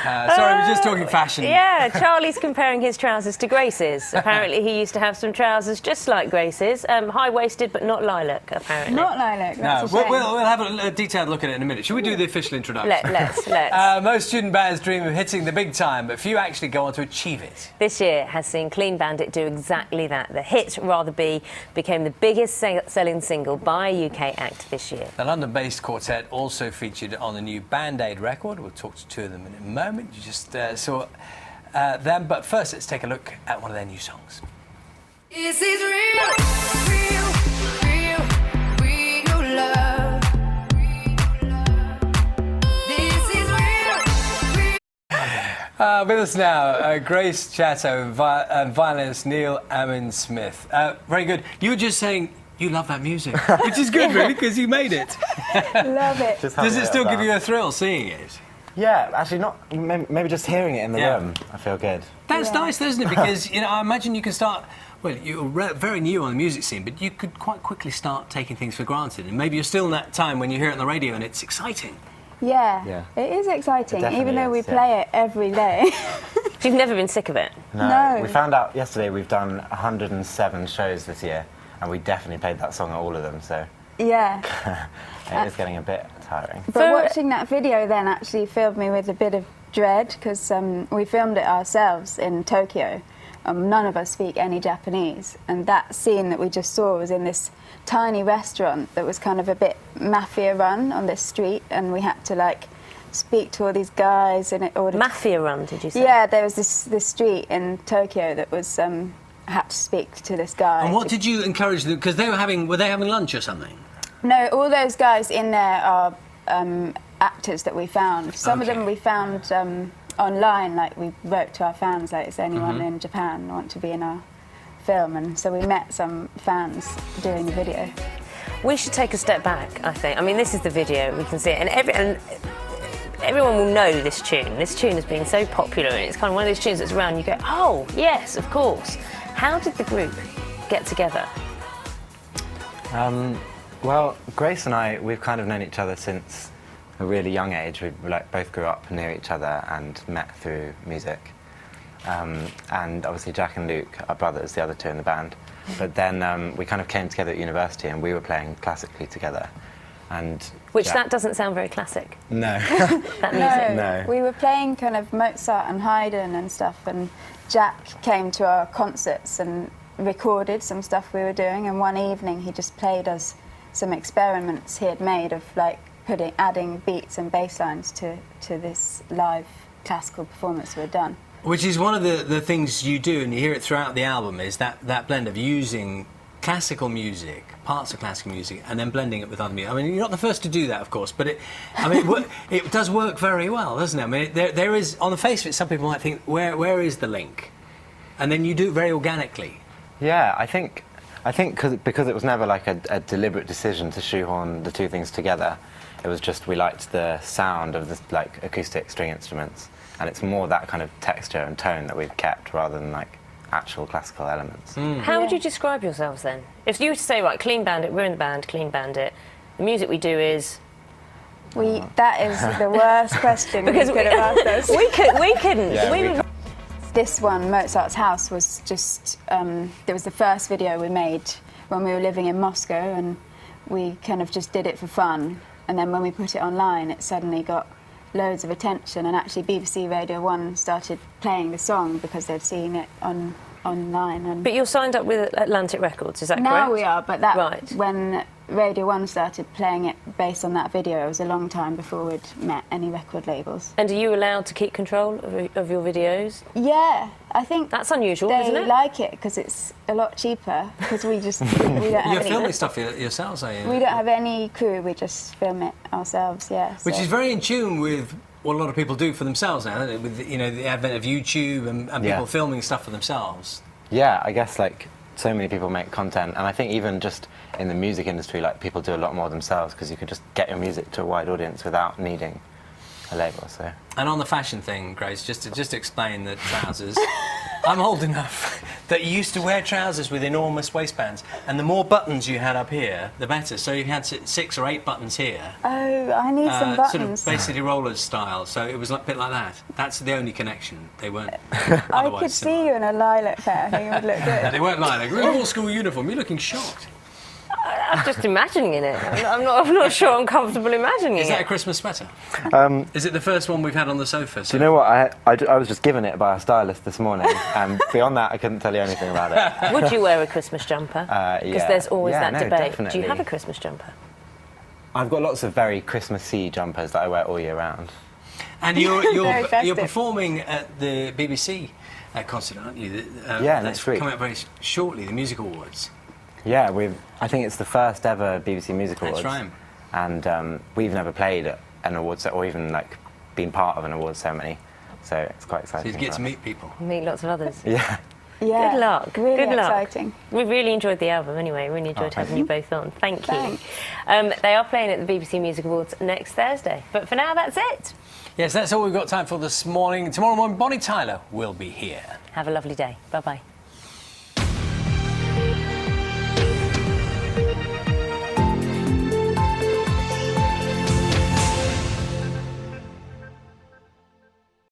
Sorry, we're just talking fashion. Yeah, Charlie's comparing his trousers to Grace's. Apparently he used to have some trousers just like Grace's, high-waisted but not lilac, apparently. Not lilac, that's No, a shame. we'll have a detailed look at it in a minute. Should we do the official introduction? Let's. Most student bands dream of hitting the big time, but few actually go on to achieve it. This year has seen Clean Bandit do exactly that. The hit, Rather Be, became the biggest selling single by a UK act this year. The London-based quartet also featured on the new Band-Aid record. We'll talk to two of them in a moment. You just saw them, but first let's take a look at one of their new songs. This is real love. This is real. With us now, Grace Chatto and violinist Neil Ammon-Smith. Very good. You were just saying you love that music, which is good, really, because you made it. Love it. Does it still give you a thrill seeing it? Yeah, actually not. Maybe just hearing it in the room, I feel good. That's nice, though, isn't it? Because, you know, I imagine you can start... Well, you're very new on the music scene, but you could quite quickly start taking things for granted. And maybe you're still in that time when you hear it on the radio and it's exciting. Yeah, it is exciting, It even though we is, yeah. play it every day. You've never been sick of it? No. We found out yesterday we've done 107 shows this year, and we definitely played that song at all of them, so Yeah. it is getting a bit tiring. But watching that video then actually filled me with a bit of dread, because we filmed it ourselves in Tokyo. None of us speak any Japanese, and that scene that we just saw was in this tiny restaurant that was kind of a bit mafia run on this street, and we had to like speak to all these guys in order Mafia run, did you say? Yeah, there was this street in Tokyo that was had to speak to this guy. And what did you encourage them? Because were they having lunch or something? No, all those guys in there are actors that we found. Some of them we found online, like we wrote to our fans, like, is there anyone in Japan want to be in our film? And so we met some fans doing the video. We should take a step back, I think. I mean, this is the video, we can see it, and everyone will know this tune. This tune has been so popular, and it's kind of one of those tunes that's around, you go, oh, yes, of course. How did the group get together? Well, Grace and I, we've kind of known each other since a really young age. We both grew up near each other and met through music. And obviously Jack and Luke are brothers, the other two in the band. But then we kind of came together at university and we were playing classically together. Which that doesn't sound very classic. No. That music. No. We were playing kind of Mozart and Haydn and stuff, and Jack came to our concerts and recorded some stuff we were doing, and one evening he just played us some experiments he had made of like adding beats and bass lines to this live classical performance we'd done. Which is one of the things you do, and you hear it throughout the album, is that blend of using classical music, parts of classical music, and then blending it with other music. I mean, you're not the first to do that, of course, but it does work very well, doesn't it? I mean, there is, on the face of it, some people might think, where is the link? And then you do it very organically. Yeah, I think because it was never like a deliberate decision to shoehorn the two things together. It was just we liked the sound of the like acoustic string instruments, and it's more that kind of texture and tone that we've kept rather than like actual classical elements. How would you describe yourselves then? If you were to say, right, Clean Bandit, we're in the band, Clean Bandit, the music we do is... That is the worst question because we could have asked us. We couldn't. Yeah, This one, Mozart's House, was just, it was the first video we made when we were living in Moscow, and we kind of just did it for fun. And then when we put it online, it suddenly got loads of attention, and actually BBC Radio 1 started playing the song because they'd seen it online. And But you're signed up with Atlantic Records, is that correct? now we are, but that Right. when Radio 1 started playing it based on that video, it was a long time before we'd met any record labels. And are you allowed to keep control of your videos? Yeah, I think That's unusual, they isn't it? like it because it's a lot cheaper, because we don't have You're any, filming stuff yourselves, are you? we don't have any crew, we just film it ourselves, yeah. Which so. is very in tune with what a lot of people do for themselves now, isn't it? With the advent of YouTube and people filming stuff for themselves. Yeah, I guess like so many people make content, and I think even just in the music industry, like people do a lot more themselves because you can just get your music to a wide audience without needing a label. So. And on the fashion thing, Grace, just to explain the trousers. I'm old enough that you used to wear trousers with enormous waistbands, and the more buttons you had up here, the better. So you had 6 or 8 buttons here. Oh, I need some Sort of buttons. basically rollers style, so it was a bit like that. That's the only connection. They weren't I otherwise could see similar. you in a lilac pair. I think it would look No, good. they weren't lilac. We're in all school uniform. You're looking shocked. I'm just imagining it. I'm not sure I'm comfortable imagining Is that a it. Christmas sweater? Is it the first one we've had on the sofa? Do you know what? I was just given it by a stylist this morning, and beyond that, I couldn't tell you anything about it. Would you wear a Christmas jumper? Because Yeah. there's always Yeah, that no, debate. Do definitely. you have a Christmas jumper? I've got lots of very Christmassy jumpers that I wear all year round. And Very you're festive. performing at the BBC concert, aren't you? Yeah, that's next week. Coming up very shortly, the Music Awards. Yeah, I think it's the first ever BBC Music That's Awards. right. And we've never played at an awards or even like been part of an awards ceremony, so it's quite So exciting. you get for to us. meet people. Meet lots of others. Yeah. Yeah. Good luck. Really Good luck. exciting. We really enjoyed the album anyway. Really enjoyed thank having you both on. Thank you. Thanks. They are playing at the BBC Music Awards next Thursday. But for now, that's it. Yes, that's all we've got time for this morning. Tomorrow morning, Bonnie Tyler will be here. Have a lovely day. Bye-bye.